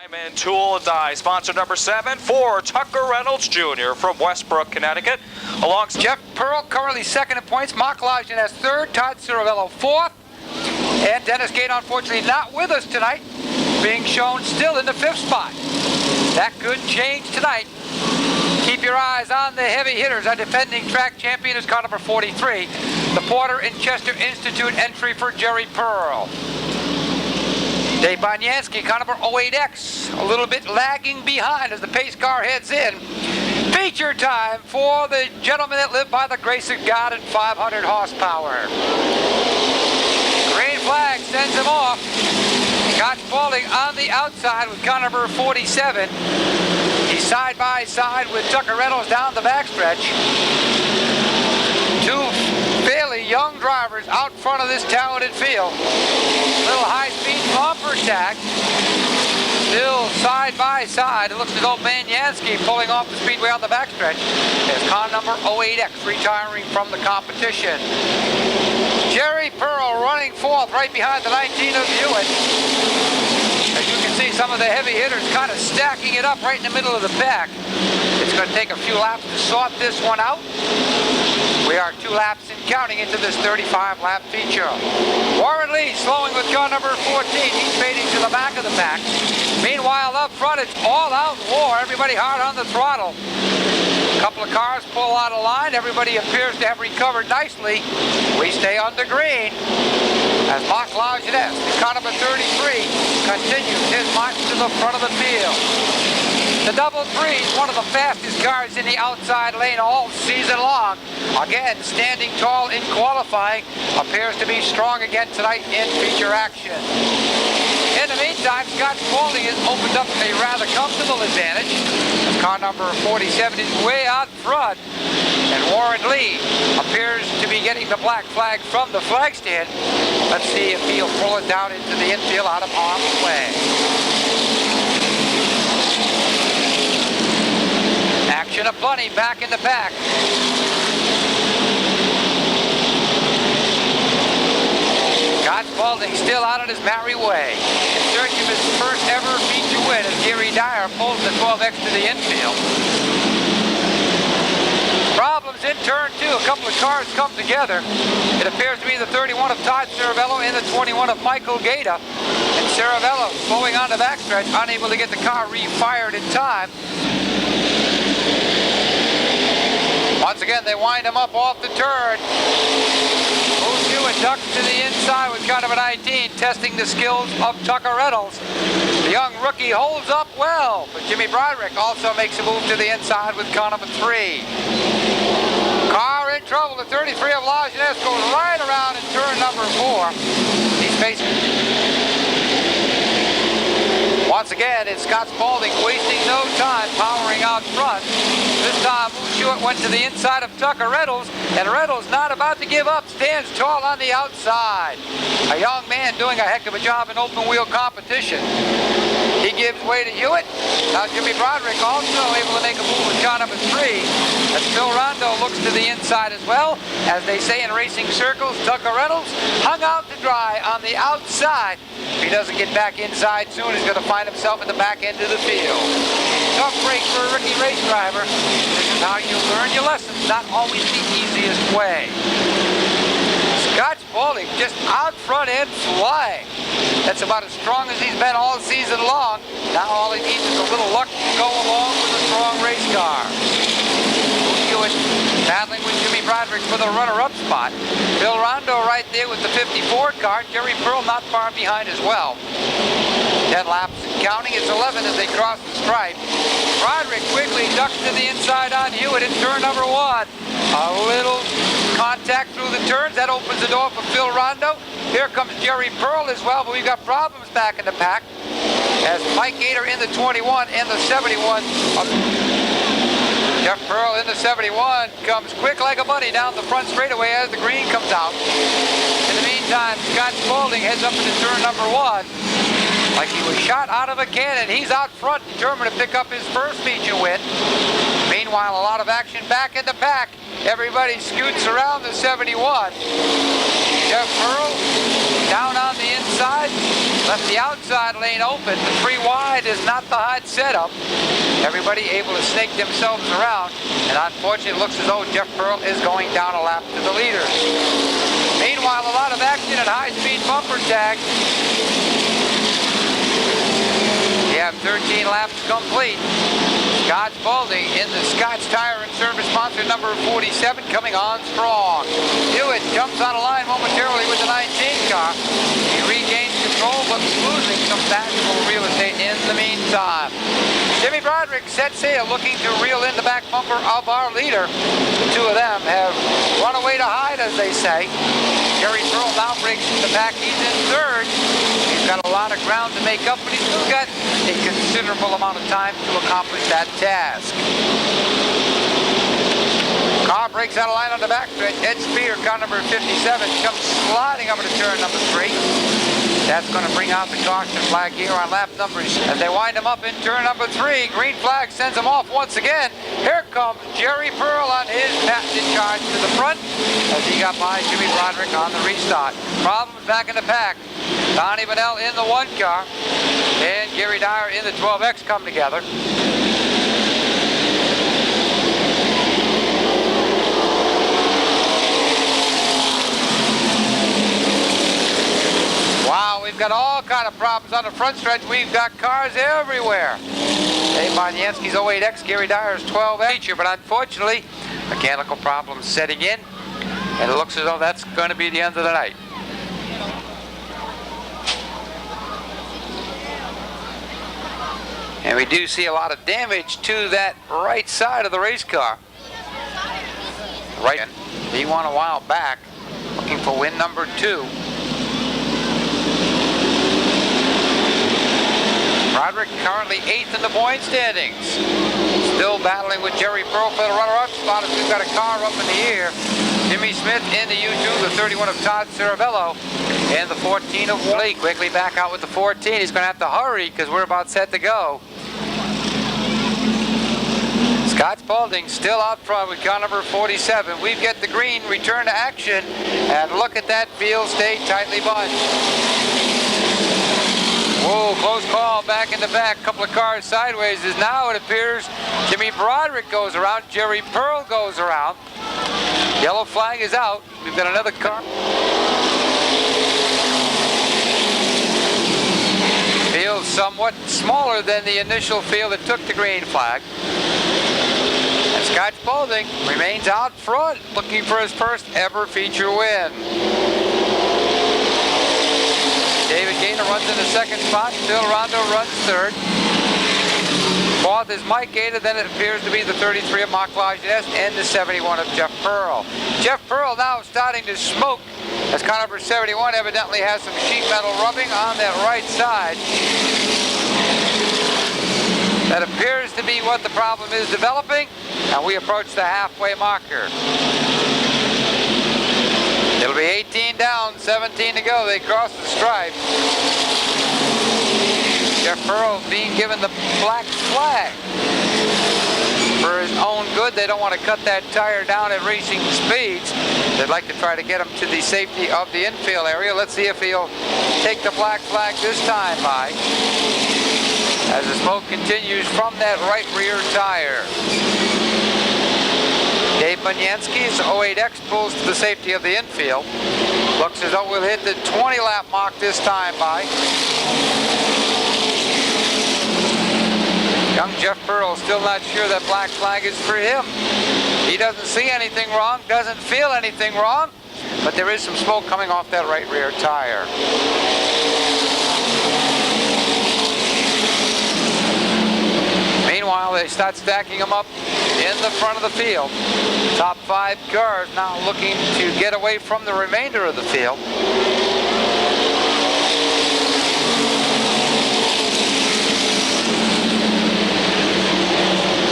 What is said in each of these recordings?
Diamond Tool and Die, sponsor number 7 for Tucker Reynolds Jr. from Westbrook, Connecticut. Alongside Jeff Pearl currently second in points. Mark Lajeunesse third. Todd Ciravello fourth. And Dennis Gate, unfortunately, not with us tonight, being shown still in the 5th spot. That could change tonight. Keep your eyes on the heavy hitters. Our defending track champion is car number 43. The Porter and Chester Institute entry for Jerry Pearl. Dave Bonyansky, car number 08X, a little bit lagging behind as the pace car heads in. Feature time for the gentlemen that live by the grace of God at 500 horsepower. Green flag sends him off. Scott Spaulding on the outside with car number 47. He's side by side with Tucker Reynolds down the backstretch. Two fairly young drivers out front of this talented field. Little high-speed bumper stack. Still side by side. It looks as though Bonyansky pulling off the speedway on the backstretch. There's car number 08X retiring from the competition. Jerry Pearl running fourth right behind the 19 of Hewitt. As you can see, some of the heavy hitters kind of stacking it up right in the middle of the pack. It's going to take a few laps to sort this one out. We are 2 laps and counting into this 35-lap feature. Warren Lee slowing with car number 14. He's fading to the back of the pack. Meanwhile, up front, it's all-out war. Everybody hard on the throttle. A couple of cars pull out of line. Everybody appears to have recovered nicely. We stay on the green as Mark Lajeunesse, car number 33, continues his march to the front of the field. The double three is one of the fastest cars in the outside lane all season long. Again, standing tall in qualifying, appears to be strong again tonight in feature action. In the meantime, Scott Spaulding has opened up a rather comfortable advantage. Car number 47 is way out front, and Warren Lee appears to be getting the black flag from the flag stand. Let's see if he'll pull it down into the infield out of harm's way. Action aplenty back in the pack. Scott Spaulding still out on his merry way. In search of his first ever feature win as Gary Dyer pulls the 12X to the infield. Problems in turn 2. A couple of cars come together. It appears to be the 31 of Todd Ciravello and the 21 of Michael Gaeta. And Ciravello slowing on the backstretch, unable to get the car refired in time. Once again, they wind him up off the turn. Moves Hewitt ducks to the inside with car number 19, testing the skills of Tucker Reynolds. The young rookie holds up well, but Jimmy Broderick also makes a move to the inside with car number 3. Car in trouble. The 33 of Lajeunesse goes right around in turn number 4. He's facing... Once again, it's Scott Spaulding wasting no time powering out front. This time, Hewitt went to the inside of Tucker Reynolds, and Reynolds, not about to give up, stands tall on the outside. A young man doing a heck of a job in open wheel competition. He gives way to Hewitt. Now Jimmy Broderick also able to make a move with car number 3. As Phil Rondo looks to the inside as well. As they say in racing circles, Tucker Reynolds hung out to dry on the outside. If he doesn't get back inside soon, he's going to find himself in the back end of the field. Tough break for a rookie race driver. This is how you learn your lessons, not always the easiest way. Scott Spaulding just out front and flying. That's about as strong as he's been all season long. Now all he needs is a little luck to go along with a strong race car. Hewitt battling with Jimmy Broderick for the runner-up spot. Phil Rondo right there with the 54 car. Jerry Pearl not far behind as well. 10 laps and counting. It's 11 as they cross the stripe. Broderick quickly ducks to the inside on Hewitt in turn number 1. A little contact through the turns. That opens the door for Phil Rondo. Here comes Jerry Pearl as well, but we've got problems back in the pack. As Mike Gator in the 21 and the 71. Jeff Pearl in the 71 comes quick like a bunny down the front straightaway as the green comes out. In the meantime, Scott Spaulding heads up into turn number 1. Like he was shot out of a cannon. He's out front, determined to pick up his first feature win. Meanwhile, a lot of action back in the pack. Everybody scoots around the 71. Jeff Pearl down on the inside, left the outside. outside lane open. The 3 wide is not the hot setup. Everybody able to snake themselves around, and unfortunately it looks as though Jeff Pearl is going down a lap to the leader. Meanwhile, a lot of action at high-speed bumper tag. You have 13 laps complete. Scott Spaulding in the Scott's Tire and Service sponsor number 47 coming on strong. Hewitt jumps on a line momentarily with the 19 car. He regains control but losing some valuable real estate in the meantime. Jimmy Broderick set sail looking to reel in the back bumper of our leader. The two of them have run away to hide, as they say. Jerry Pearl now breaks the pack. He's in third. He's got a lot of ground to make up, but he's still got a considerable amount of time to accomplish that task. Car breaks out of line on the backstretch. Ed Spear, car number 57, comes sliding up into turn number 3. That's going to bring out the caution flag here on lap numbers. As they wind him up in turn number 3, green flag sends him off once again. Here comes Jerry Pearl on his patented charge to the front as he got by Jimmy Broderick on the restart. Problems back in the pack. Donnie Bonnell in the 1 car and Gary Dyer in the 12X come together. Wow, we've got all kind of problems on the front stretch. We've got cars everywhere. Dave Bonyansky's 08X, Gary Dyer's 12H, but unfortunately, mechanical problems setting in, and it looks as though that's going to be the end of the night. And we do see a lot of damage to that right side of the race car. Right, he won a while back, looking for win number 2. Broderick currently 8th in the point standings. Still battling with Jerry Pearl for the runner-up spot as we've got a car up in the air. Jimmy Smith in the U2, the 31 of Todd Ceravello, and the 14 of Wally. Quickly back out with the 14. He's going to have to hurry because we're about set to go. Scott Spaulding still out front with car number 47. We've got the green return to action, and look at that field stay tightly bunched. Whoa, close call back in the back. Couple of cars sideways as now it appears Jimmy Broderick goes around. Jerry Pearl goes around. Yellow flag is out. We've got another car. Field somewhat smaller than the initial field that took the green flag. And Scott Spaulding remains out front looking for his first ever feature win. David Gaynor runs in the 2nd spot. Phil Rondo runs 3rd. 4th is Mike Gaynor. Then it appears to be the 33 of Mark Lajeunesse and the 71 of Jeff Pearl. Jeff Pearl now starting to smoke as car number 71 evidently has some sheet metal rubbing on that right side. That appears to be what the problem is developing, and we approach the halfway marker. It'll be 18 down, 17 to go. They cross the stripe. Jeff Pearl being given the black flag. For his own good, they don't want to cut that tire down at racing speeds. They'd like to try to get him to the safety of the infield area. Let's see if he'll take the black flag this time by. As the smoke continues from that right rear tire. Dave Bunyansky's 08X pulls to the safety of the infield. Looks as though we'll hit the 20 lap mark this time by. Young Jeff Pearl still not sure that black flag is for him. He doesn't see anything wrong, doesn't feel anything wrong, but there is some smoke coming off that right rear tire. Meanwhile, they start stacking them up in the front of the field. Top 5 cars now looking to get away from the remainder of the field.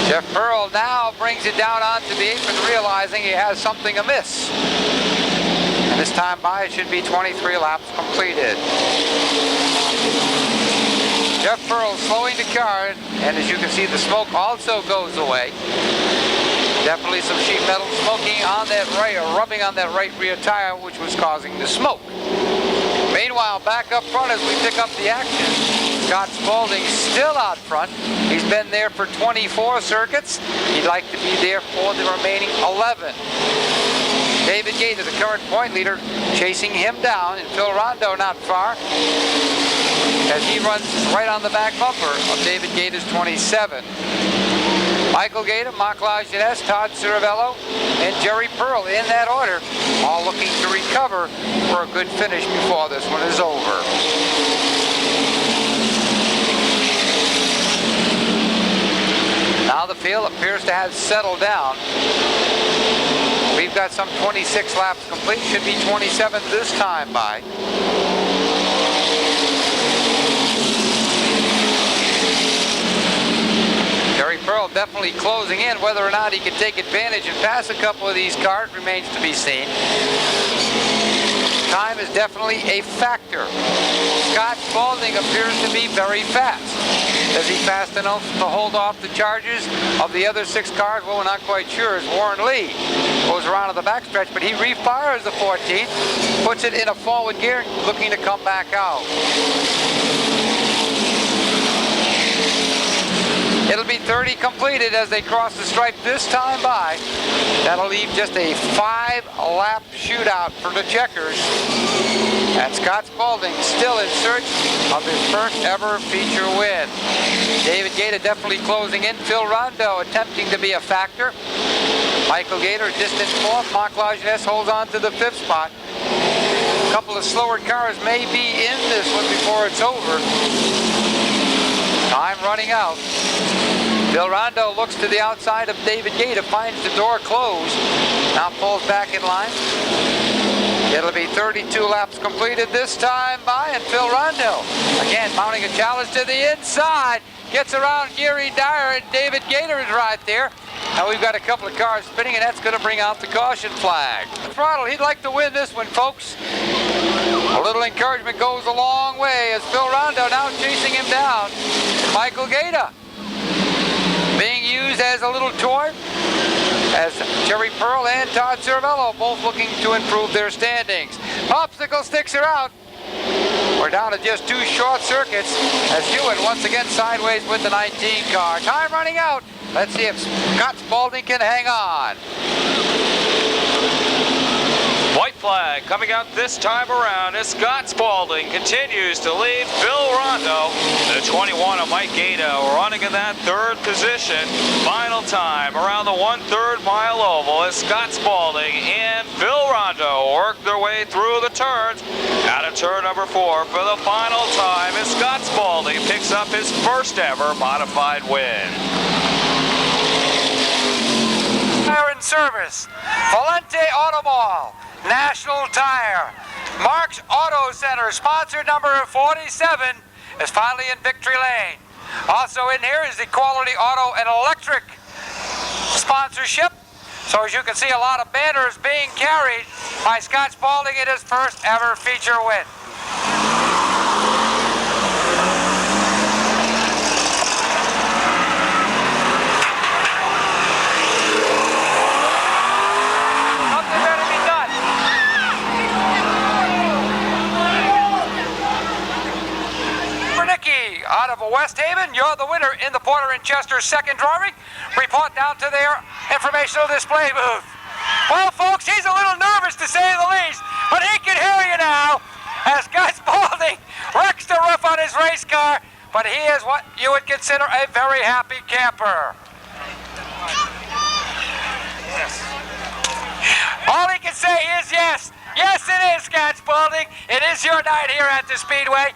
Jeff Pearl now brings it down onto the apron, realizing he has something amiss. And this time by, it should be 23 laps completed. Jeff Pearl slowing the car, and as you can see, the smoke also goes away. Definitely some sheet metal smoking on that right, or rubbing on that right rear tire, which was causing the smoke. Meanwhile, back back up front as we pick up the action. Scott Spaulding still out front. He's been there for 24 circuits. He'd like to be there for the remaining 11. David Gator, the current point leader, chasing him down, and Phil Rondo not far as he runs right on the back bumper of David Gator's 27. Michael Gator, Mark Lajeunesse, Todd Ciravello, and Jerry Pearl in that order, all looking to recover for a good finish before this one is over. Now the field appears to have settled down. We've got some 26 laps complete, should be 27 this time by. Jerry Pearl definitely closing in. Whether or not he can take advantage and pass a couple of these cars remains to be seen. Time is definitely a factor. Scott Spaulding appears to be very fast. Is he fast enough to hold off the charges of the other 6 cars? Well, we're not quite sure, as Warren Lee goes around to the backstretch, but he refires the 14th, puts it in a forward gear, looking to come back out. It'll be 30 completed as they cross the stripe this time by. That'll leave just a 5-lap shootout for the checkers. And Scott Spaulding still in search of his first ever feature win. David Gator definitely closing in. Phil Rondo attempting to be a factor. Michael Gator distant 4th. Mark Lajeunesse holds on to the 5th spot. A couple of slower cars may be in this one before it's over. Time running out. Phil Rondo looks to the outside of David Gator, finds the door closed, now pulls back in line. It'll be 32 laps completed this time by, and Phil Rondo, again mounting a challenge to the inside, gets around Gary Dyer, and David Gator is right there. Now we've got a couple of cars spinning, and that's going to bring out the caution flag. Throttle, he'd like to win this one, folks. A little encouragement goes a long way as Phil Rondo now chasing him down. Michael Gator being used as a little toy as Jerry Pearl and Todd Ciravello both looking to improve their standings. Popsicle sticks are out. We're down to just 2 short circuits as Hewitt once again sideways with the 19 car. Time running out. Let's see if Scott Spaulding can hang on. White flag coming out this time around as Scott Spaulding continues to lead Phil Rondo. The 21 of Mike Gator running in that 3rd position. Final time around the 1/3 mile oval as Scott Spaulding and Phil Rondo work their way through the turns. Out of turn number 4 for the final time as Scott Spaulding picks up his first ever modified win. Tire in service. Valente Automall. National Tire. Mark's Auto Center, sponsor number 47, is finally in victory lane. Also in here is the Quality Auto and Electric sponsorship. So as you can see, a lot of banners being carried by Scott Spaulding in his first ever feature win. Out of West Haven, you're the winner in the Porter and Chester second drawing. Report down to their informational display booth. Well, folks, he's a little nervous to say the least, but he can hear you now as Scott Spaulding wrecks the roof on his race car, but he is what you would consider a very happy camper. Yes. All he can say is yes. Yes, it is, Scott Spaulding. It is your night here at the Speedway.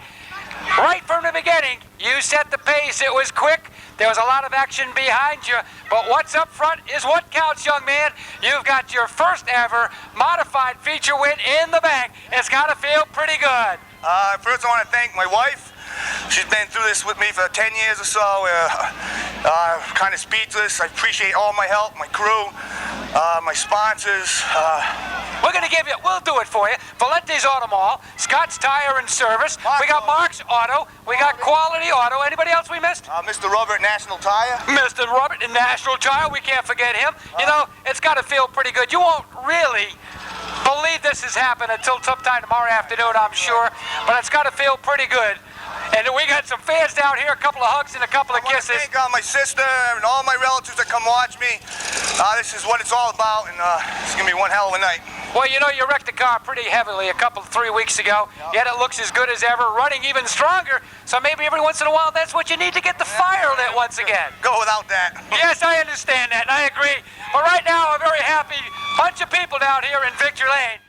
Right from the beginning, you set the pace. It was quick. There was a lot of action behind you. But what's up front is what counts, young man. You've got your first ever modified feature win in the bank. It's got to feel pretty good. First, I want to thank my wife. She's been through this with me for 10 years or so. Kind of speechless. I appreciate all my help, my crew, my sponsors. We're going to give you, we'll do it for you. Valente's Auto Mall, Scott's Tire and Service. We got Mark's Auto. We got Quality Auto. Anybody else we missed? Mr. Robert, National Tire. Mr. Robert in National Tire. We can't forget him. You know, it's got to feel pretty good. You won't really believe this has happened until sometime tomorrow afternoon, I'm sure. But it's got to feel pretty good. And we got some fans down here, a couple of hugs and a couple of kisses. I want to thank my sister and all my relatives that come watch me. This is what it's all about, and it's going to be one hell of a night. Well, you know, you wrecked the car pretty heavily 3 weeks ago, yet it looks as good as ever, running even stronger. So maybe every once in a while, that's what you need to get the fire lit once again. Go without that. Yes, I understand that, and I agree. But right now, a very happy bunch of people down here in Victory Lane.